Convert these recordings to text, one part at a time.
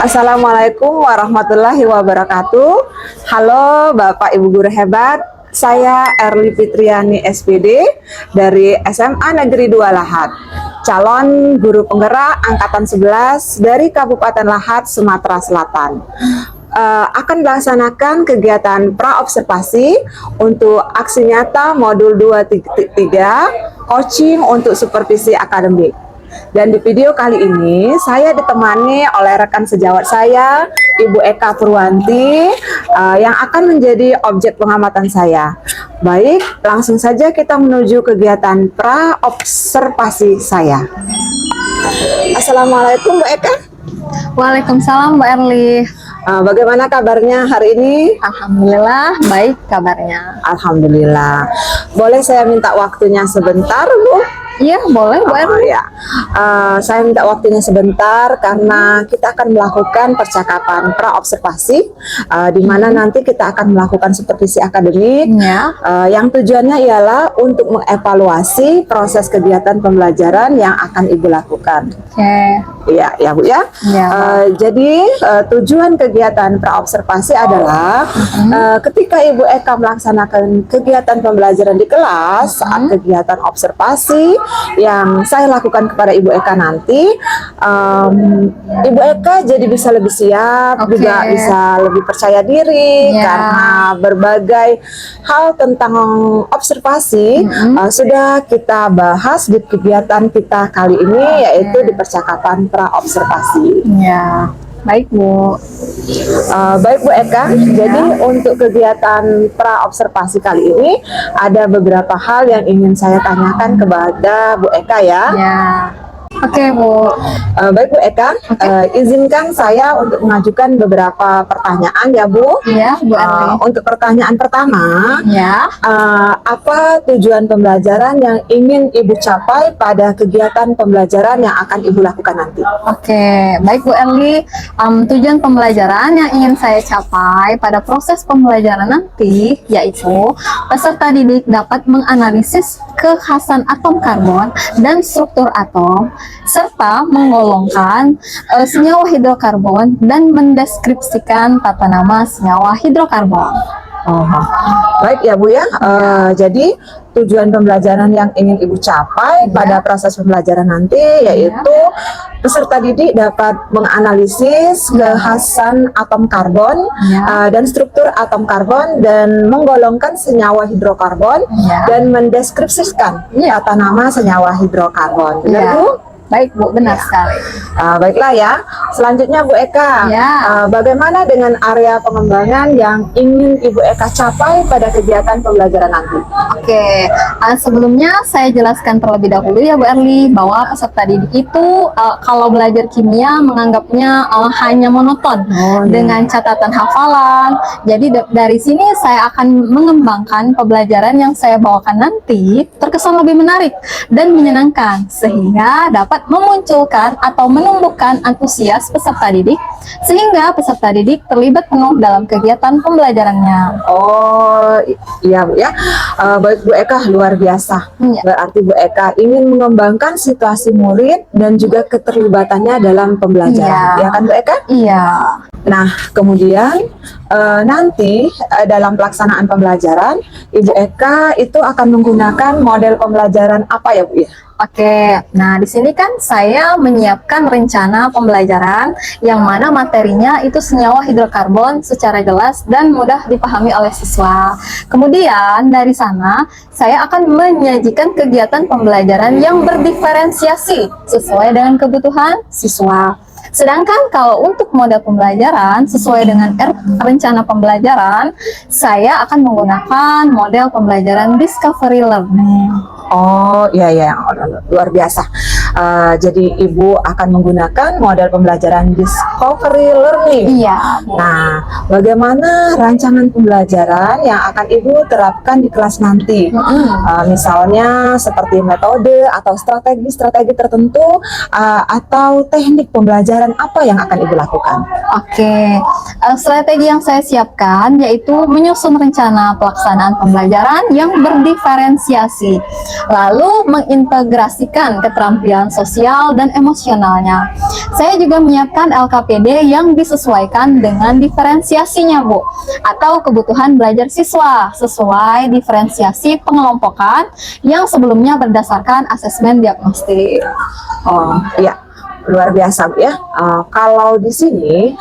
Assalamualaikum warahmatullahi wabarakatuh. Halo Bapak Ibu Guru hebat, saya Erli Fitriani SPD dari SMA Negeri 2 Lahat, calon guru penggerak angkatan 11 dari Kabupaten Lahat, Sumatera Selatan. Akan melaksanakan kegiatan praobservasi untuk aksi nyata modul 2.3 coaching untuk supervisi akademik. Dan di video kali ini saya ditemani oleh rekan sejawat saya, Ibu Eka Purwanti, yang akan menjadi objek pengamatan saya. Baik, langsung saja kita menuju kegiatan praobservasi saya. Assalamualaikum Bu Eka. Waalaikumsalam Mbak Erli. Bagaimana kabarnya hari ini? Alhamdulillah baik kabarnya. Alhamdulillah. Boleh saya minta waktunya sebentar, Bu? Iya boleh Bu Erli. Ya. Saya minta waktunya sebentar karena kita akan melakukan percakapan praobservasi, di mana nanti kita akan melakukan supervisi akademik, yang tujuannya ialah untuk mengevaluasi proses kegiatan pembelajaran yang akan Ibu lakukan. Iya, ya Bu ya. Jadi tujuan kegiatan praobservasi adalah ketika Ibu Eka melaksanakan kegiatan pembelajaran di kelas, saat kegiatan observasi yang saya lakukan kepada Ibu Eka nanti, Ibu Eka jadi bisa lebih siap, juga bisa lebih percaya diri karena berbagai hal tentang observasi sudah kita bahas di kegiatan kita kali ini, yaitu di percakapan praobservasi. Baik Bu. Baik Bu Eka, jadi untuk kegiatan praobservasi kali ini ada beberapa hal yang ingin saya tanyakan kepada Bu Eka ya. Oke Bu. Baik Bu Eka, izinkan saya untuk mengajukan beberapa pertanyaan ya Bu. Iya Bu Erli. Untuk pertanyaan pertama, apa tujuan pembelajaran yang ingin Ibu capai pada kegiatan pembelajaran yang akan Ibu lakukan nanti? Oke, baik Bu Erli. Tujuan pembelajaran yang ingin saya capai pada proses pembelajaran nanti yaitu peserta didik dapat menganalisis kekhasan atom karbon dan struktur atom, serta menggolongkan senyawa hidrokarbon dan mendeskripsikan tata nama senyawa hidrokarbon. Baik ya Bu ya. Jadi tujuan pembelajaran yang ingin Ibu capai pada proses pembelajaran nanti yaitu peserta didik dapat menganalisis kekhasan atom karbon dan struktur atom karbon dan menggolongkan senyawa hidrokarbon dan mendeskripsikan tata nama senyawa hidrokarbon. Benar Bu? Baik Bu, benar sekali. Baiklah ya. Selanjutnya Bu Eka, bagaimana dengan area pengembangan yang ingin Ibu Eka capai pada kegiatan pembelajaran nanti? Oke, sebelumnya saya jelaskan terlebih dahulu ya Bu Erli bahwa peserta didik itu kalau belajar kimia menganggapnya hanya monoton dengan catatan hafalan. Jadi dari sini saya akan mengembangkan pembelajaran yang saya bawakan nanti terkesan lebih menarik dan menyenangkan sehingga dapat memunculkan atau menumbuhkan antusias peserta didik sehingga peserta didik terlibat penuh dalam kegiatan pembelajarannya. Oh iya Bu ya. Baik Bu Eka, luar biasa. Berarti Bu Eka ingin mengembangkan situasi murid dan juga keterlibatannya dalam pembelajaran. Ya kan Bu Eka? Iya. Nah kemudian nanti dalam pelaksanaan pembelajaran Ibu Eka itu akan menggunakan model pembelajaran apa ya Bu ya? Oke, nah di sini kan saya menyiapkan rencana pembelajaran yang mana materinya itu senyawa hidrokarbon secara jelas dan mudah dipahami oleh siswa. Kemudian dari sana saya akan menyajikan kegiatan pembelajaran yang berdiferensiasi sesuai dengan kebutuhan siswa. Sedangkan kalau untuk model pembelajaran sesuai dengan rencana pembelajaran, saya akan menggunakan model pembelajaran discovery learning. Oh iya ya, luar biasa. Jadi Ibu akan menggunakan model pembelajaran discovery learning. Nah, bagaimana rancangan pembelajaran yang akan Ibu terapkan di kelas nanti? Misalnya seperti metode atau strategi tertentu atau teknik pembelajaran apa yang akan Ibu lakukan? Oke, strategi yang saya siapkan yaitu menyusun rencana pelaksanaan pembelajaran yang berdiferensiasi, lalu mengintegrasikan mengintegrasikan keterampilan sosial dan emosionalnya. Saya juga menyiapkan LKPD yang disesuaikan dengan diferensiasinya, Bu, atau kebutuhan belajar siswa sesuai diferensiasi pengelompokan yang sebelumnya berdasarkan asesmen diagnostik. Oh, iya. Luar biasa, Bu, ya. Kalau di sini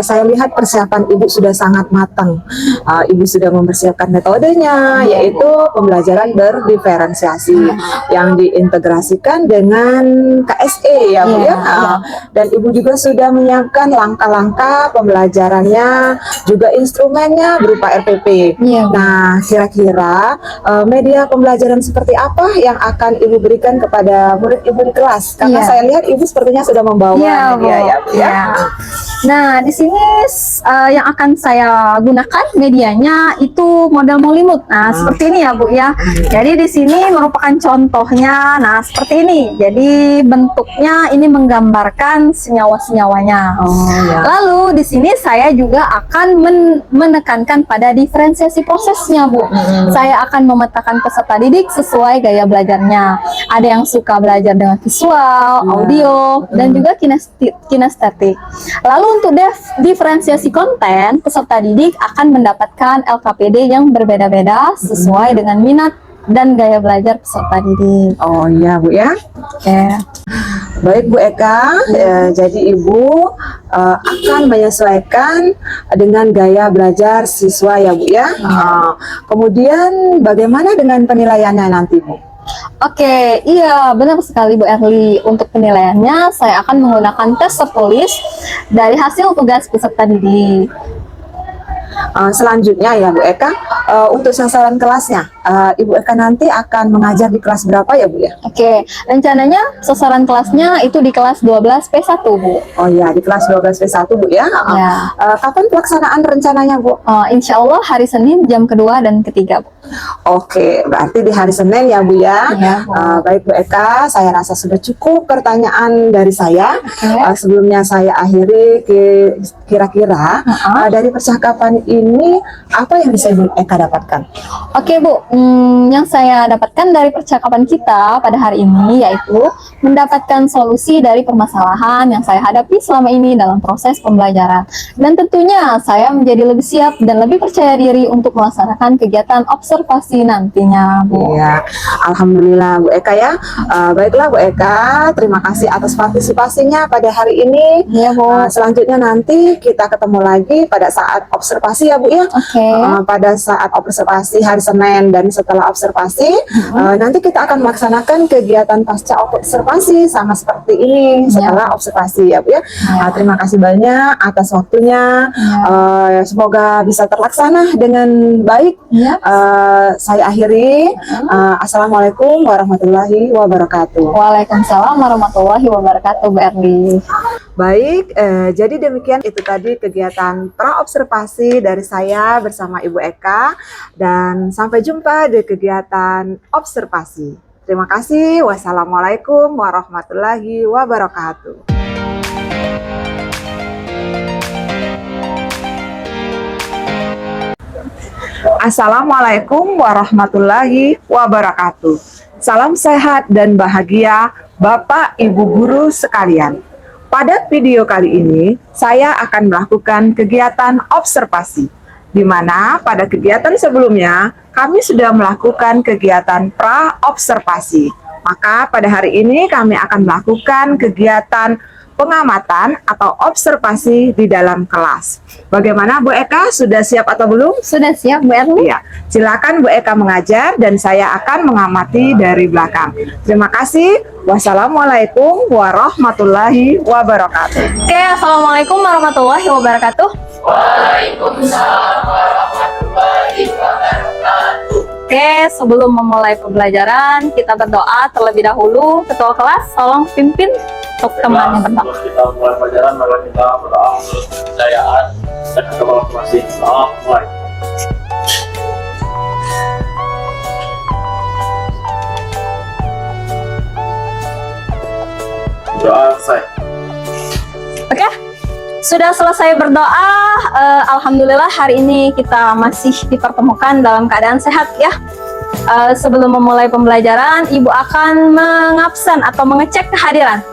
saya lihat persiapan Ibu sudah sangat matang. Ibu sudah mempersiapkan metodenya, yaitu pembelajaran berdiferensiasi yang diintegrasikan dengan KSE, ya, Bu, ya. Dan Ibu juga sudah menyiapkan langkah-langkah pembelajarannya, juga instrumennya berupa RPP. Nah, kira-kira media pembelajaran seperti apa yang akan Ibu berikan kepada murid Ibu di kelas? Karena saya lihat Ibu sepertinya sudah membawa media, ya, Bu, ya. Nah, di sini yang akan saya gunakan medianya itu model Molimut. Nah, seperti ini ya, Bu, ya. Jadi di sini merupakan contohnya. Nah, seperti ini. Jadi bentuknya ini menggambarkan senyawa-senyawanya. Lalu di sini saya juga akan menekankan pada diferensiasi prosesnya, Bu. Saya akan memetakan peserta didik sesuai gaya belajarnya. Ada yang suka belajar dengan visual, audio, dan juga kinestetik. Lalu untuk diferensiasi konten, peserta didik akan mendapatkan LKPD yang berbeda-beda sesuai dengan minat dan gaya belajar peserta didik. Oh iya, Bu, ya. Baik, Bu Eka, jadi Ibu akan menyesuaikan dengan gaya belajar siswa, ya, Bu, ya. Kemudian bagaimana dengan penilaiannya nanti, Bu? Oke, iya benar sekali Bu Erli. Untuk penilaiannya saya akan menggunakan tes tertulis dari hasil tugas peserta didik. Selanjutnya ya, Bu Eka, untuk sasaran kelasnya, Ibu Eka nanti akan mengajar di kelas berapa, ya, Bu, ya? Oke, rencananya sasaran kelasnya itu di kelas 12P1, Bu. Oh iya, di kelas 12P1, Bu, ya. Kapan pelaksanaan rencananya, Bu? Insya Allah hari Senin jam kedua dan ketiga, Bu. Oke, berarti di hari Senin, ya, Bu, ya. Baik, Bu Eka, saya rasa sudah cukup pertanyaan dari saya. Sebelumnya saya akhiri, kira-kira dari percakapan ini apa yang bisa Ibu Eka dapatkan? Oke, Bu, yang saya dapatkan dari percakapan kita pada hari ini yaitu mendapatkan solusi dari permasalahan yang saya hadapi selama ini dalam proses pembelajaran. Dan tentunya saya menjadi lebih siap dan lebih percaya diri untuk melaksanakan kegiatan observasi nantinya, Bu. Iya, alhamdulillah, Bu Eka, ya. Baiklah, Bu Eka, terima kasih atas partisipasinya pada hari ini. Iya, Bu. Selanjutnya nanti kita ketemu lagi pada saat observasi, ya, Bu, ya. Pada saat observasi hari Senin, dan setelah observasi nanti kita akan melaksanakan kegiatan pasca observasi sama seperti ini setelah observasi, ya, Bu, ya. Terima kasih banyak atas waktunya. Semoga bisa terlaksana dengan baik. Saya akhiri. Assalamualaikum warahmatullahi wabarakatuh. Waalaikumsalam warahmatullahi wabarakatuh, Bu Erli. Baik, jadi demikian itu tadi kegiatan pra-observasi dari saya bersama Ibu Eka, dan sampai jumpa di kegiatan observasi. Terima kasih. Wassalamualaikum warahmatullahi wabarakatuh. Assalamualaikum warahmatullahi wabarakatuh. Salam sehat dan bahagia Bapak Ibu guru sekalian. Pada video kali ini, saya akan melakukan kegiatan observasi, di mana pada kegiatan sebelumnya, kami sudah melakukan kegiatan pra-observasi. Maka pada hari ini kami akan melakukan kegiatan pengamatan atau observasi di dalam kelas. Bagaimana, Bu Eka? Sudah siap atau belum? Sudah siap, Bu Erli? Ya, silakan Bu Eka mengajar dan saya akan mengamati dari belakang. Terima kasih. Wassalamualaikum warahmatullahi wabarakatuh. Oke, assalamualaikum warahmatullahi wabarakatuh. Waalaikumsalam warahmatullahi wabarakatuh. Oke, sebelum memulai pembelajaran, kita berdoa terlebih dahulu. Ketua kelas, tolong pimpin untuk temannya berdoa. Sebelum kita mulai pelajaran, mari kita berdoa untuk kepercayaan dan kepala masing. Mulai. Doa selesai. Oke, sudah selesai berdoa. Alhamdulillah hari ini kita masih dipertemukan dalam keadaan sehat, ya. Sebelum memulai pembelajaran, Ibu akan mengabsen atau mengecek kehadiran.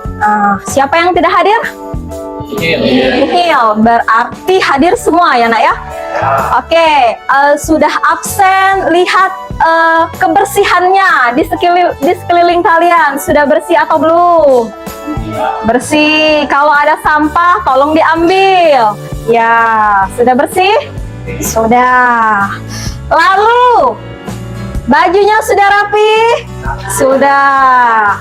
Siapa yang tidak hadir? Nihil, berarti hadir semua ya nak ya? Oke, sudah absen, lihat kebersihannya di sekeliling kalian. Sudah bersih atau belum? Bersih. Kalau ada sampah, tolong diambil. Ya, sudah bersih? Sudah. Lalu, bajunya sudah rapi? Sudah.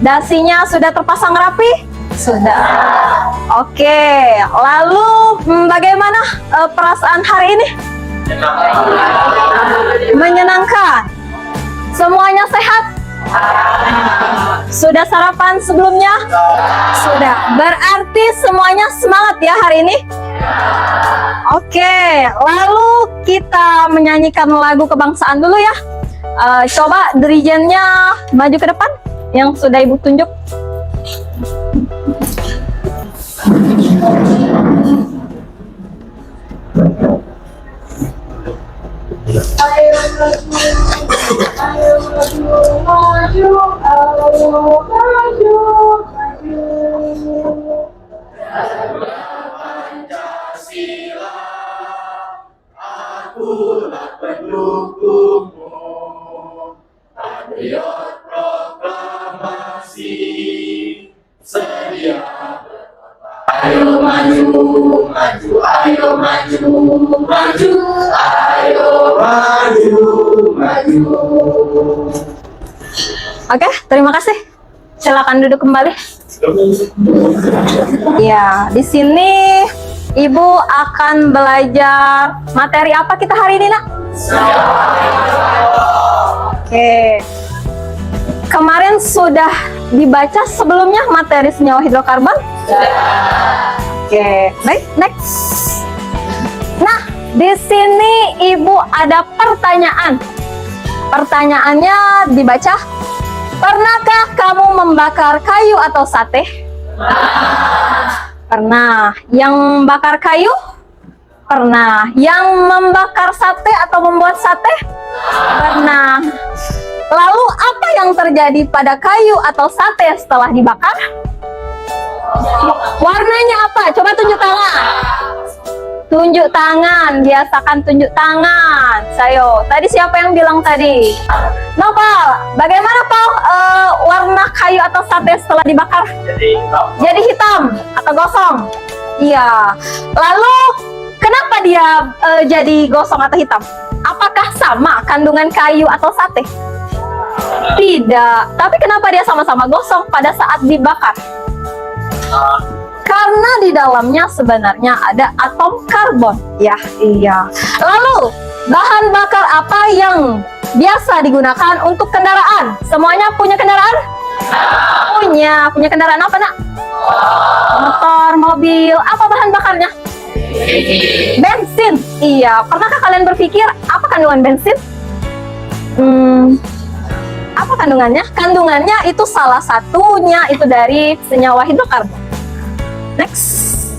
Dasinya sudah terpasang rapi? Sudah. Oke, lalu bagaimana perasaan hari ini? Menyenangkan. Semuanya sehat? Sudah sarapan sebelumnya? Sudah. Berarti semuanya semangat ya hari ini? Oke, lalu kita menyanyikan lagu kebangsaan dulu ya. Coba dirijennya maju ke depan yang sudah Ibu tunjuk. Oke, terima kasih. Silakan duduk kembali. Ya, di sini Ibu akan belajar materi apa kita hari ini, nak? Oke. Kemarin sudah dibaca sebelumnya materi senyawa hidrokarbon? Oke, baik, next. Nah, di sini Ibu ada pertanyaan. Pertanyaannya dibaca. Pernahkah kamu membakar kayu atau sate? Pernah. Yang membakar kayu? Pernah. Yang membakar sate atau membuat sate? Pernah. Lalu apa yang terjadi pada kayu atau sate setelah dibakar? Warnanya apa? Coba tunjuk tangan. Tunjuk tangan, biasakan tunjuk tangan. Sayo, tadi siapa yang bilang tadi? Nopal, bagaimana Pal warna kayu atau sate setelah dibakar? Jadi hitam atau gosong? Iya. Lalu kenapa dia jadi gosong atau hitam? Apakah sama kandungan kayu atau sate? Tidak. Tapi kenapa dia sama-sama gosong pada saat dibakar? Karena di dalamnya sebenarnya ada atom karbon. Ya, iya. Lalu, bahan bakar apa yang biasa digunakan untuk kendaraan? Semuanya punya kendaraan? Punya. Punya kendaraan apa, nak? Motor, mobil. Apa bahan bakarnya? Bensin. Iya. Pernahkah kalian berpikir apa kandungan bensin? Apa kandungannya? Kandungannya itu salah satunya itu dari senyawa hidrokarbon. Next.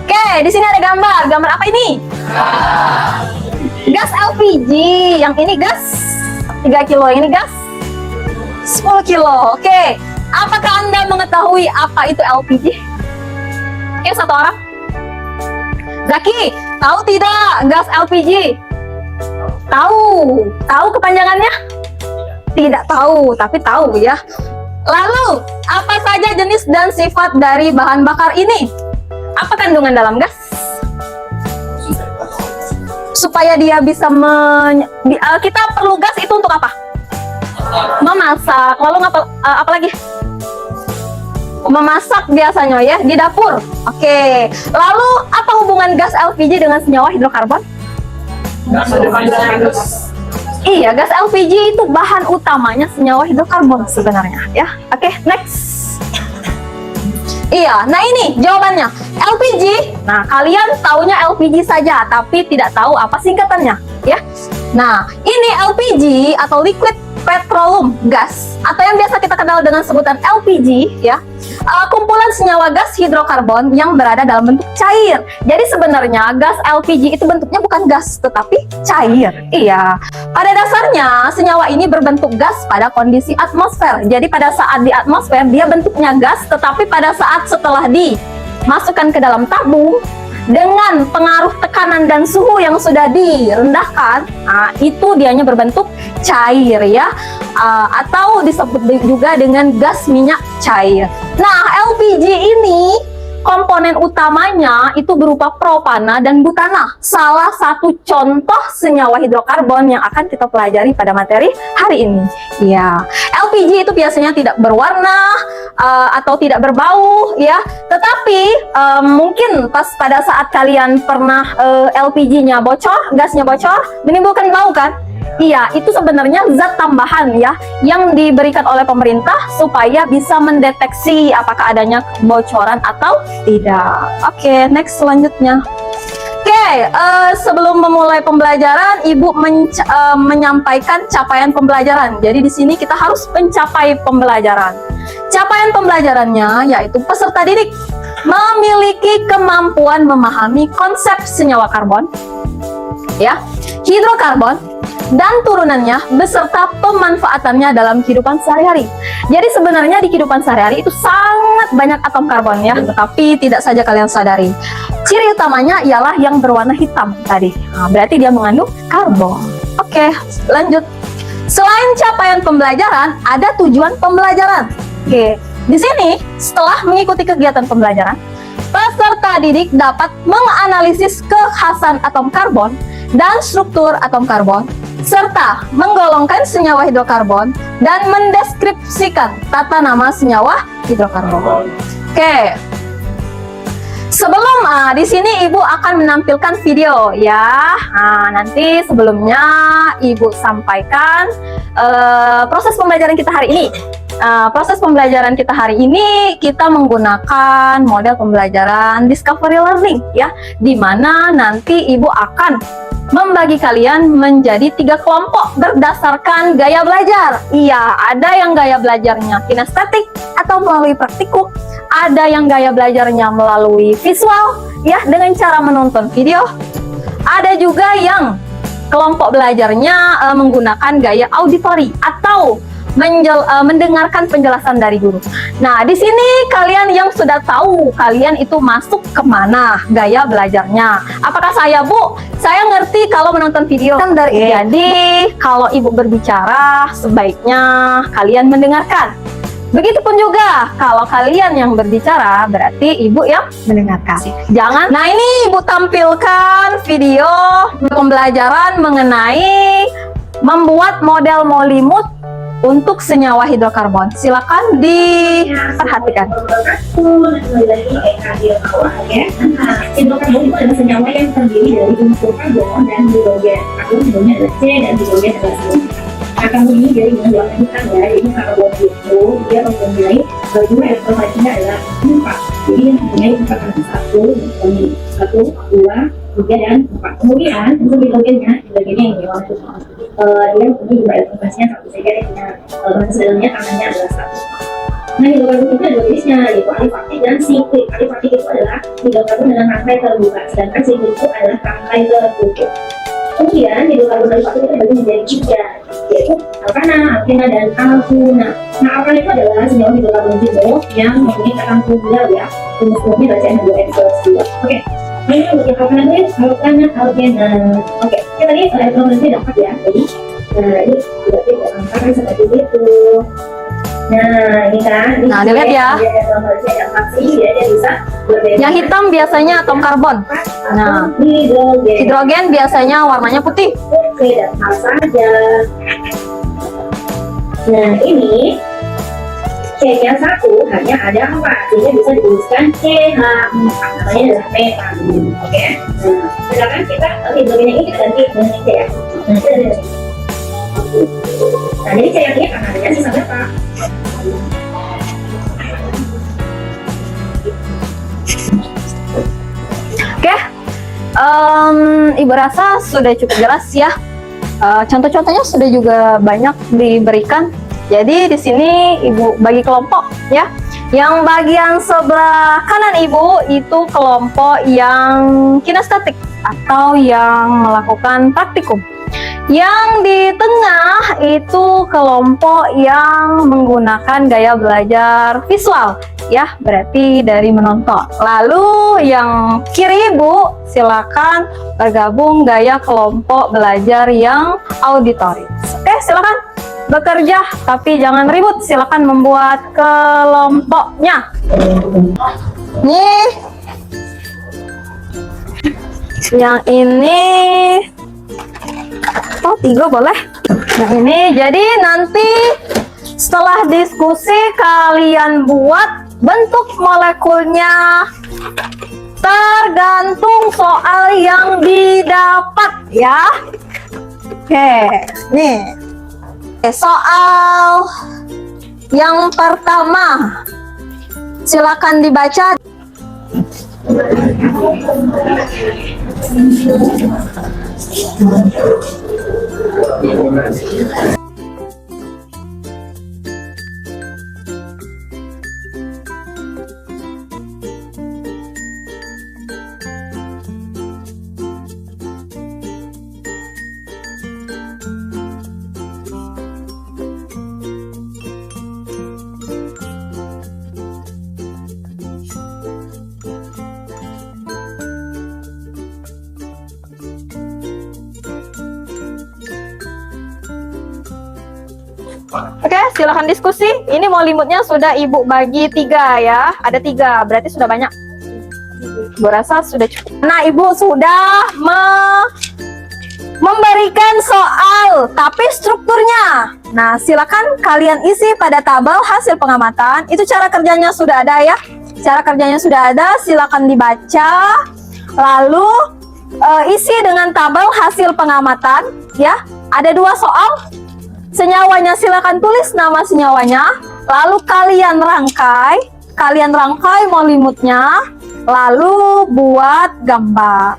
Oke, di sini ada gambar. Gambar apa ini? Gas LPG. Yang ini gas 3 kilo, yang ini gas 10 kilo. Oke. Apakah Anda mengetahui apa itu LPG? Oke, satu orang. Zaki, tahu tidak gas LPG? Tahu. Tahu kepanjangannya? Tidak tahu, tapi tahu ya. Lalu, apa saja jenis dan sifat dari bahan bakar ini? Apa kandungan dalam gas? Supaya dia bisa kita perlu gas itu untuk apa? Memasak. Lalu apa lagi? Memasak biasanya ya di dapur. Oke. Lalu apa hubungan gas LPG dengan senyawa hidrokarbon? Iya, gas LPG itu bahan utamanya senyawa hidrokarbon sebenarnya ya. Oke, next. Iya, nah ini jawabannya. LPG. Nah, kalian taunya LPG saja tapi tidak tahu apa singkatannya ya. Nah, ini LPG atau liquid petroleum gas atau yang biasa kita kenal dengan sebutan LPG ya. kumpulan senyawa gas hidrokarbon yang berada dalam bentuk cair. Jadi sebenarnya gas LPG itu bentuknya bukan gas, tetapi cair. Iya. Pada dasarnya, senyawa ini berbentuk gas pada kondisi atmosfer. Jadi pada saat di atmosfer, dia bentuknya gas, tetapi pada saat setelah dimasukkan ke dalam tabung, dengan pengaruh tekanan dan suhu yang sudah direndahkan, itu dianya berbentuk cair ya, atau disebut juga dengan gas minyak cair. Nah, LPG ini komponen utamanya itu berupa propana dan butana, salah satu contoh senyawa hidrokarbon yang akan kita pelajari pada materi hari ini. Ya, LPG itu biasanya tidak berwarna atau tidak berbau ya, tetapi mungkin pada saat kalian pernah LPG-nya bocor, gasnya bocor, menimbulkan bau kan? Iya, itu sebenarnya zat tambahan ya yang diberikan oleh pemerintah supaya bisa mendeteksi apakah adanya kebocoran atau tidak. Oke, next selanjutnya. Oke, sebelum memulai pembelajaran, Ibu menyampaikan capaian pembelajaran. Jadi di sini kita harus mencapai pembelajaran. Capaian pembelajarannya yaitu peserta didik memiliki kemampuan memahami konsep senyawa karbon, ya, hidrokarbon, dan turunannya beserta pemanfaatannya dalam kehidupan sehari-hari. Jadi sebenarnya di kehidupan sehari-hari itu sangat banyak atom karbon ya, tetapi tidak saja kalian sadari. Ciri utamanya ialah yang berwarna hitam tadi. Nah, berarti dia mengandung karbon. Oke, lanjut. Selain capaian pembelajaran, ada tujuan pembelajaran. Oke, di sini setelah mengikuti kegiatan pembelajaran, peserta didik dapat menganalisis kekhasan atom karbon dan struktur atom karbon, serta menggolongkan senyawa hidrokarbon dan mendeskripsikan tata nama senyawa hidrokarbon. Oke. Sebelum di sini Ibu akan menampilkan video ya. Nanti sebelumnya Ibu sampaikan proses pembelajaran kita hari ini. Proses pembelajaran kita hari ini kita menggunakan model pembelajaran Discovery Learning ya, di mana nanti Ibu akan membagi kalian menjadi 3 kelompok berdasarkan gaya belajar. Iya, ada yang gaya belajarnya kinestetik atau melalui praktikum, ada yang gaya belajarnya melalui visual ya dengan cara menonton video, ada juga yang kelompok belajarnya menggunakan gaya auditori atau mendengarkan penjelasan dari guru. Nah, di sini kalian yang sudah tahu kalian itu masuk kemana gaya belajarnya. Apakah saya, Bu? Saya ngerti kalau menonton video kan dari. Jadi kalau Ibu berbicara sebaiknya kalian mendengarkan. Begitupun juga kalau kalian yang berbicara berarti Ibu yang mendengarkan. Jangan. Nah, ini Ibu tampilkan video pembelajaran mengenai membuat model molimut untuk senyawa hidrokarbon. Silakan diperhatikan. Hidrokarbon itu adalah senyawa yang terdiri dari unsur karbon dan hidrogen. Karbon hidrogennya adalah C dan hidrogen adalah C. Karbon ini dari dengan warna hitam ya, jadi karbon itu dia mempunyai jumlah elektronnya adalah 4. Jadi yang mempunyai 4 kali 1, 2, 3 dan 4. Kemudian untuk hidrogennya yang di warna hitam. Dia mempunyai jumlah elektronnya 1, sehingga dia punya batas dalamnya tangannya adalah 1. Nah, hidrokarbon itu ada jenisnya, yaitu alifaktik dan siklik. Alifaktik itu adalah hidrokarbon dengan rangkai terbuka, sedangkan siklik itu adalah rangkai tertutup. Kemudian hidrokarbon alifaktik itu dibagi menjadi 3, yaitu alkana, alkena, dan alkuna. Nah, alkana itu adalah senyawa hidrokarbon jenuh yang mempunyai ikatan tunggal ya, rumus-rumusnya baca N2N+2. Oke. Nah, ini untuk yang alkana itu alkena. Oke, kita tadi elektronisnya dapat ya, jadi ini berarti angka seperti itu. Nah, ini kan. Nah, dilihat ya. Yang hitam biasanya atom karbon. Nah, hidrogen biasanya warnanya putih. Oke, dan hal saja. Nah, ini C-nya 1 hanya ada 4, sehingga bisa dituliskan CH4, namanya adalah metan. Oke. Nah, sedangkan kita hidrogennya ini kita ganti dengan C ya. Nah, kita ganti. Nah, jadi C yang ini karena adanya sisa berapa? Oke, Ibu rasa sudah cukup jelas ya. Contoh-contohnya sudah juga banyak diberikan. Jadi di sini Ibu bagi kelompok ya. Yang bagian sebelah kanan Ibu itu kelompok yang kinestetik atau yang melakukan praktikum. Yang di tengah itu kelompok yang menggunakan gaya belajar visual, ya, berarti dari menonton. Lalu yang kiri Ibu, silakan bergabung gaya kelompok belajar yang auditoris. Oke, silakan bekerja, tapi jangan ribut. Silakan membuat kelompoknya. Nih, yang ini. Oh, 3 boleh. Nah, ini jadi nanti setelah diskusi kalian buat bentuk molekulnya tergantung soal yang didapat ya. Oke, nih. Soal yang pertama silakan dibaca. Oke, silakan diskusi. Ini mau limutnya sudah Ibu bagi 3 ya. Ada 3, berarti sudah banyak. Ibu rasa sudah cukup. Nah, Ibu sudah memberikan soal, tapi strukturnya. Nah, silakan kalian isi pada tabel hasil pengamatan. Itu cara kerjanya sudah ada ya. Cara kerjanya sudah ada, silakan dibaca. Lalu isi dengan tabel hasil pengamatan ya. Ada 2 soal. Senyawanya silakan tulis nama senyawanya, lalu kalian rangkai molimutnya, lalu buat gambar.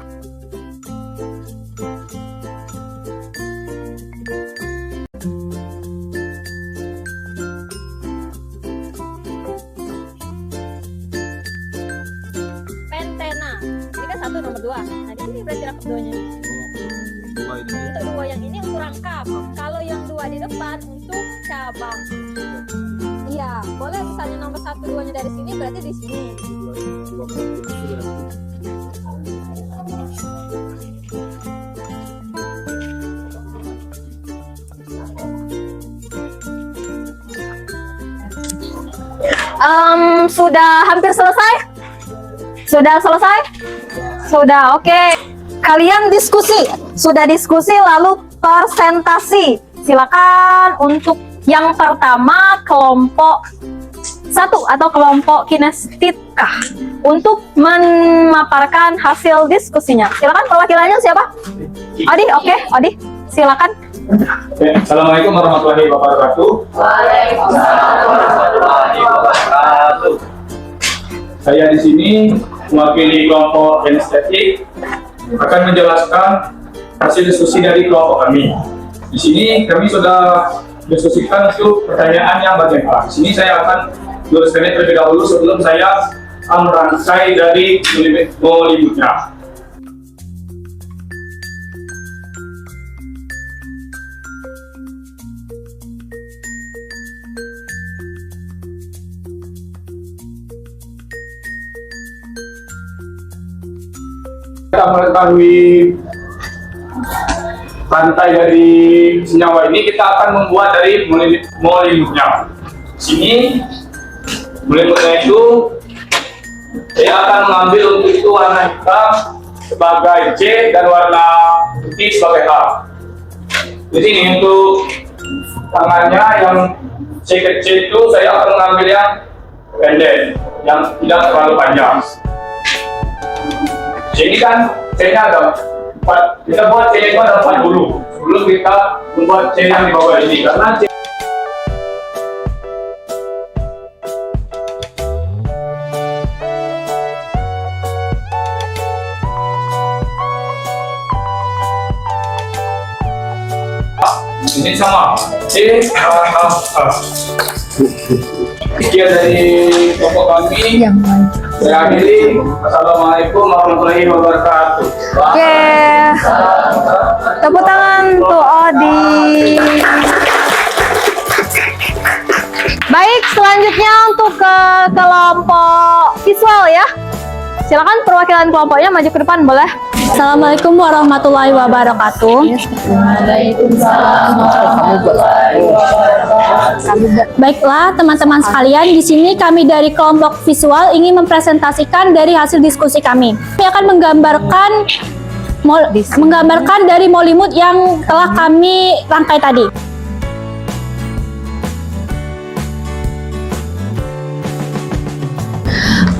Pentena, ini kan 1 nomor 2. Nah, di sini berarti dapat 2-nya. Untuk 2 yang ini untuk rangkap. Kalau yang 2 di depan untuk cabang. Iya, boleh misalnya nomor 1 2-nya dari sini berarti di sini. Sudah hampir selesai? Sudah selesai? Sudah, oke. Kalian diskusi. Sudah diskusi lalu presentasi. Silakan untuk yang pertama kelompok 1 atau kelompok kinestetika untuk memaparkan hasil diskusinya. Silakan perwakilannya siapa? Odi, oke, Odi. Silakan. Assalamualaikum warahmatullahi wabarakatuh. Waalaikumsalam warahmatullahi wabarakatuh. Saya di sini mewakili kelompok kinestetik akan menjelaskan hasil diskusi dari kelompok kami. Di sini kami sudah diskusikan untuk pertanyaan yang bagian A. Di sini saya akan luruskan terlebih dahulu sebelum saya merangkai dari molimutnya. Kita mengetahui rantai dari senyawa ini, kita akan membuat dari molimutnya. Di sini molimutnya itu saya akan mengambil untuk itu warna hitam sebagai C dan warna putih sebagai H. Di sini untuk tangannya yang C kecil itu saya akan mengambil yang pendek, yang tidak terlalu panjang. Jadi kan C-nya ada 4, kita buat C itu ada 4 dulu sebelum kita membuat C yang di bawah ini, karena C ini sama C, Sekian dari kelompok kami. Saya akhiri. Assalamualaikum warahmatullahi wabarakatuh. Oke. Tepuk tangan untuk Odi. Baik, selanjutnya untuk ke kelompok visual ya. Silakan perwakilan kelompoknya maju ke depan boleh. Assalamualaikum warahmatullahi wabarakatuh. Baiklah teman-teman sekalian, di sini kami dari kelompok visual ingin mempresentasikan dari hasil diskusi kami. Kami akan menggambarkan dari Molimut yang telah kami rangkai tadi.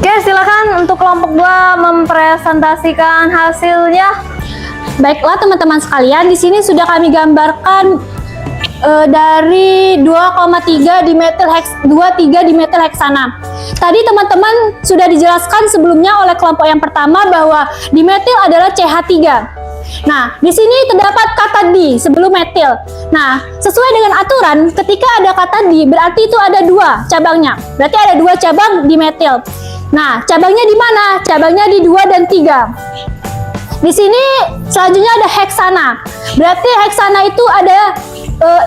Oke, silakan untuk kelompok 2 mempresentasikan hasilnya. Baiklah teman-teman sekalian, di sini sudah kami gambarkan dari 2,3 dimetil heksana. Tadi teman-teman sudah dijelaskan sebelumnya oleh kelompok yang pertama bahwa dimetil adalah CH3. Nah, di sini terdapat kata di sebelum metil. Nah, sesuai dengan aturan, ketika ada kata di berarti itu ada 2 cabangnya. Berarti ada 2 cabang dimetil. Nah, cabangnya di mana? Cabangnya di 2 dan 3. Di sini selanjutnya ada heksana. Berarti heksana itu ada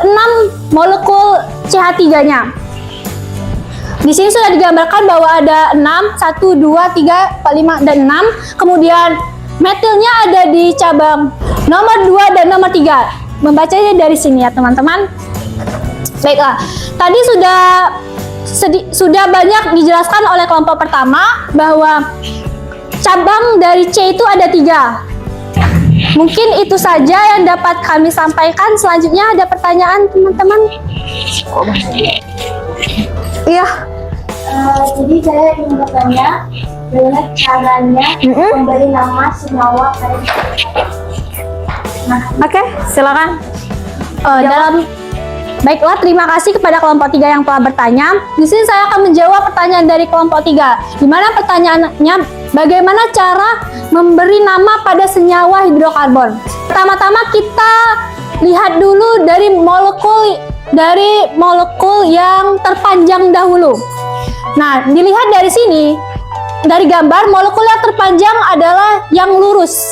6 molekul CH3-nya. Di sini sudah digambarkan bahwa ada 6, 1, 2, 3, 4, 5, dan 6. Kemudian metilnya ada di cabang nomor 2 dan nomor 3. Membacanya dari sini ya teman-teman. Baiklah, tadi sudah banyak dijelaskan oleh kelompok pertama bahwa cabang dari C itu ada 3. Mungkin itu saja yang dapat kami sampaikan. Selanjutnya ada pertanyaan teman-teman? Iya. Jadi saya ingin bertanya, bagaimana caranya memberi nama senyawa pada Oke, silakan. Baiklah, terima kasih kepada kelompok 3 yang telah bertanya. Di sini saya akan menjawab pertanyaan dari kelompok 3. Di mana pertanyaannya, bagaimana cara memberi nama pada senyawa hidrokarbon? Pertama-tama kita lihat dulu dari molekul yang terpanjang dahulu. Nah, dilihat dari sini, dari gambar molekul yang terpanjang adalah yang lurus.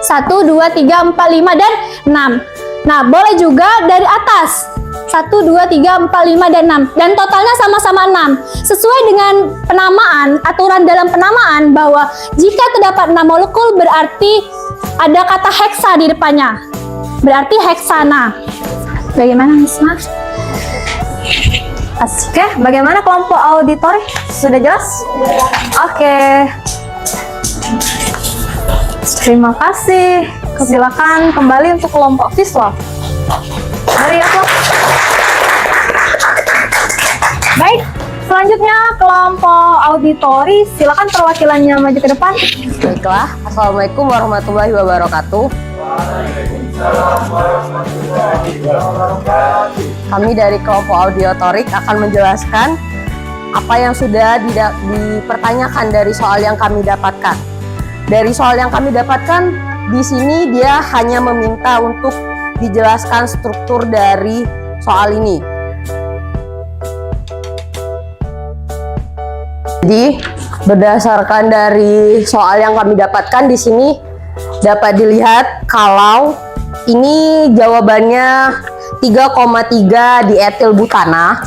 1, 2, 3, 4, 5, dan 6. Nah, boleh juga dari atas. 1, 2, 3, 4, 5, dan 6. Dan totalnya sama-sama 6. Sesuai dengan penamaan, aturan dalam penamaan bahwa jika terdapat 6 molekul berarti ada kata heksa di depannya. Berarti heksana. Bagaimana, Misma? Oke, bagaimana kelompok auditori? Sudah jelas? Oke. Terima kasih. Silakan kembali untuk kelompok visual. Mari ya, Kak. Baik, selanjutnya kelompok auditori. Silakan perwakilannya maju ke depan. Baiklah, Assalamualaikum warahmatullahi wabarakatuh. Kami dari kelompok auditorik akan menjelaskan apa yang sudah dipertanyakan dari soal yang kami dapatkan. Dari soal yang kami dapatkan, di sini dia hanya meminta untuk dijelaskan struktur dari soal ini. Jadi, berdasarkan dari soal yang kami dapatkan di sini dapat dilihat kalau ini jawabannya 3,3 dietil butana.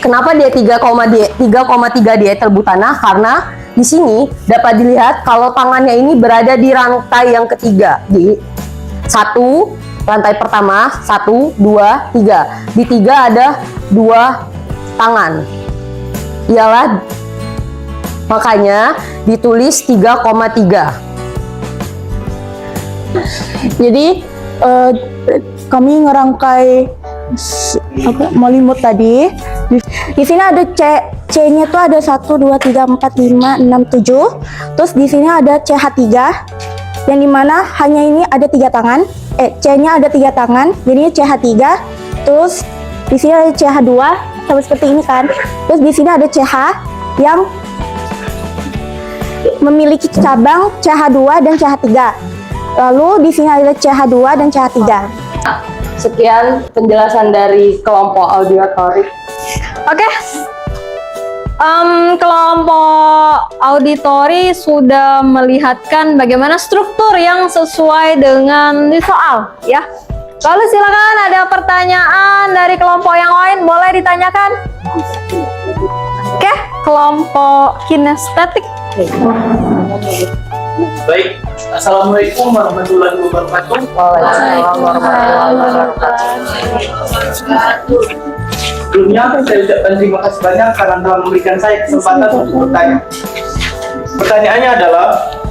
Kenapa dia 3,3 dietil butana? Karena di sini dapat dilihat kalau tangannya ini berada di rantai yang ketiga, di rantai pertama, 1, 2, 3. Di 3 ada 2 tangan. Ialah makanya ditulis 3,3. Jadi kami ngerangkai molimut tadi. Di sini ada C-nya tuh ada 1, 2, 3, 4, 5, 6, 7. Terus di sini ada CH3 yang dimana hanya ini ada 3 tangan. C-nya ada 3 tangan, jadinya CH3. Terus di sini ada CH2 sama seperti ini kan. Terus di sini ada CH memiliki cabang CH2 dan CH3. Lalu di sini ada CH2 dan CH3. Sekian penjelasan dari kelompok auditorik. Oke. Kelompok auditori sudah melihatkan bagaimana struktur yang sesuai dengan di soal, ya. Lalu silakan ada pertanyaan dari kelompok yang lain, boleh ditanyakan. Oke, kelompok kinestetik. Baik, Assalamualaikum warahmatullahi wabarakatuh. Waalaikumsalam warahmatullahi wabarakatuh. Sebelumnya saya ucapkan terima kasih banyak karena telah memberikan saya kesempatan untuk bertanya. Pertanyaannya adalah,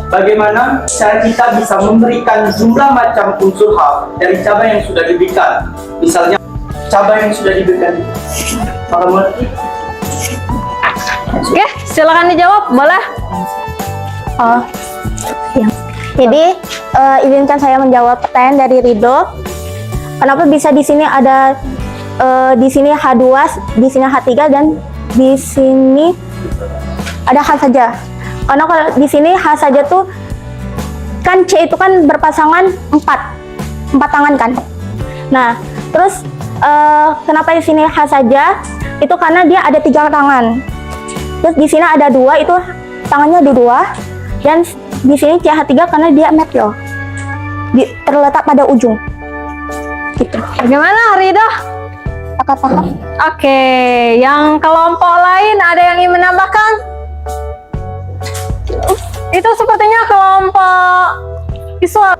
bagaimana cara kita bisa memberikan jumlah macam unsur hal dari cabang yang sudah diberikan? Misalnya, cabang yang sudah diberikan. Maka mengerti? Oke, silakan dijawab, boleh. Oh, ya. Jadi izinkan saya menjawab pertanyaan dari Ridho. Kenapa bisa di sini ada di sini H2, di sini H3 dan di sini ada H saja? Karena kalau di sini H saja tuh kan C itu kan berpasangan 4 tangan kan. Nah, terus kenapa di sini H saja? Itu karena dia ada 3 tangan. Terus di sini ada 2, itu tangannya ada 2, dan di sini CH3 karena dia metal, terletak pada ujung. Gitu. Bagaimana, Ridho? Apakah paham? Oke, yang kelompok lain ada yang ingin menambahkan? Itu sepertinya kelompok visual.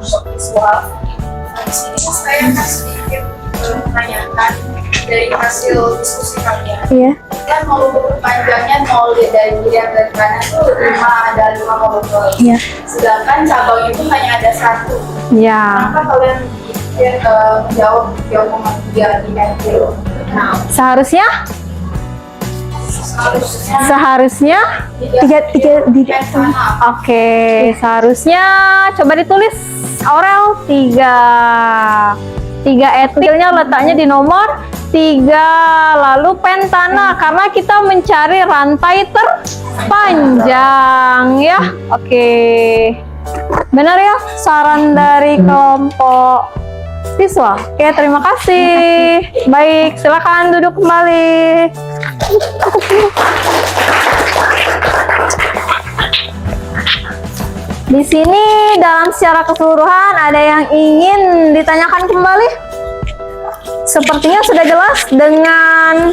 Saya sedikit menanyakan dari hasil diskusi kalian. Iya. Kan mau panjangnya mau dari kiri dan kanan tuh 5 molekul. Iya. Sedangkan cabang itu hanya ada 1. Ya. Kenapa kalian pikir menjawab 3,3 dimetil? Nah, Seharusnya harusnya Tiga Oke, seharusnya coba ditulis Aurel 3 etilnya letaknya di nomor 3, lalu pentana karena kita mencari rantai terpanjang ya. Oke, benar ya saran dari kelompok siswa. Oke, terima kasih. Baik, silakan duduk kembali. Di sini dalam secara keseluruhan ada yang ingin ditanyakan kembali? Sepertinya sudah jelas dengan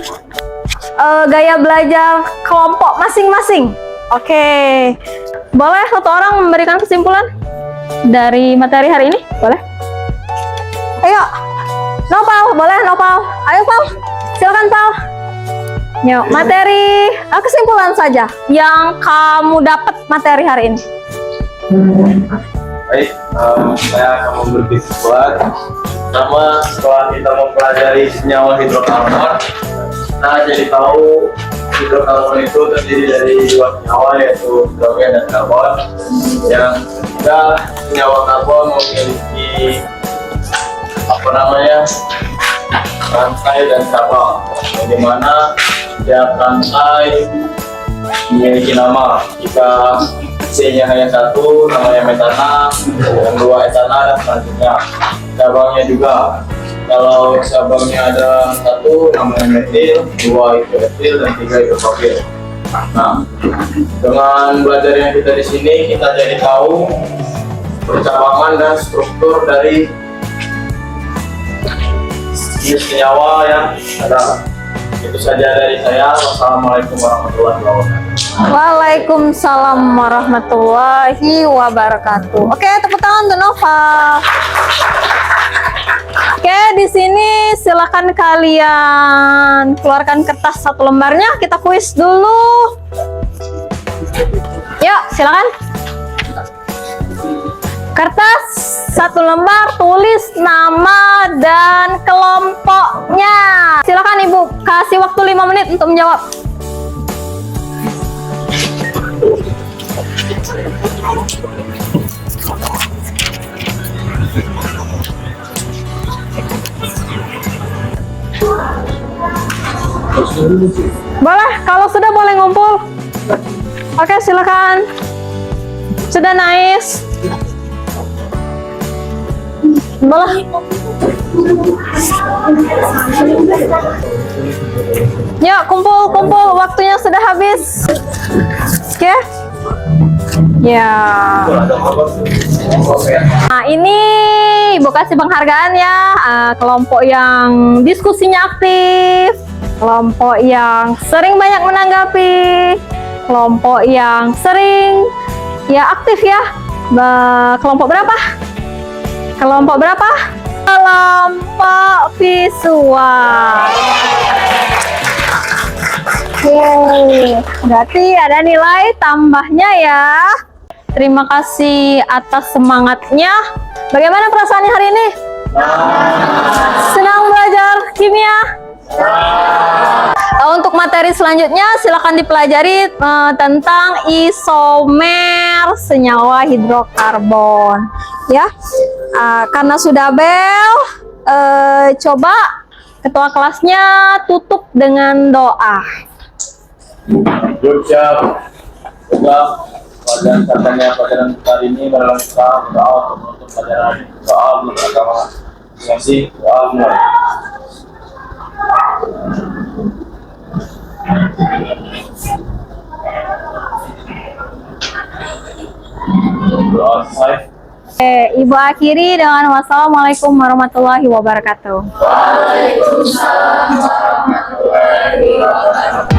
gaya belajar kelompok masing-masing. Oke, boleh satu orang memberikan kesimpulan dari materi hari ini? Boleh? Ayo, Nopal, boleh Nopal? Ayo Pal, silakan Pal. Yuk, materi kesimpulan saja yang kamu dapat materi hari ini. Baik, saya akan memberi kesimpulan. Pertama, setelah kita mempelajari senyawa hidrokarbon, kita jadi tahu hidrokarbon itu terdiri dari 2 senyawa, yaitu hidrogen dan karbon. Yang ketiga, senyawa karbon memiliki rantai dan cabang, di mana setiap rantai memiliki nama. Jika C-nya hanya 1, namanya metana, yang 2 etana, dan selanjutnya. Cabangnya juga, kalau cabangnya ada 1, namanya metil, 2 itu etil, dan 3 itu propil. Nah, dengan belajar yang kita di sini, kita jadi tahu percabangan dan struktur dari jenis senyawa yang ada. Itu saja dari saya. Wassalamualaikum warahmatullahi wabarakatuh. Waalaikumsalam warahmatullahi wabarakatuh. Oke, tepuk tangan untuk Nova. Oke, di sini silakan kalian keluarkan kertas 1 lembarnya. Kita kuis dulu. Yuk, silakan. Kertas 1 lembar, tulis nama dan kelompoknya. Silakan Ibu, kasih waktu 5 menit untuk menjawab. Boleh, kalau sudah boleh ngumpul. Oke, silakan. Sudah nice. Bola. Yuk kumpul, waktunya sudah habis. Oke. Ya. Nah ini Ibu kasih penghargaan ya, kelompok yang diskusinya aktif, kelompok yang sering banyak menanggapi, kelompok yang sering ya aktif ya. Kelompok berapa? Kelompok berapa? Kelompok visual. Berarti ada nilai tambahnya ya. Terima kasih atas semangatnya. Bagaimana perasaannya hari ini? Senang belajar kimia? Untuk materi selanjutnya silakan dipelajari tentang isomer senyawa hidrokarbon ya. Karena sudah bel, coba ketua kelasnya tutup dengan doa. Siap. Pelajaran katanya pelajaran kali ini adalah kita doa untuk pelajaran doa agama. Terima kasih. Doa mulai. Doa selesai. Ibu akhiri dengan wassalamualaikum warahmatullahi wabarakatuh. Waalaikumsalam warahmatullahi wabarakatuh.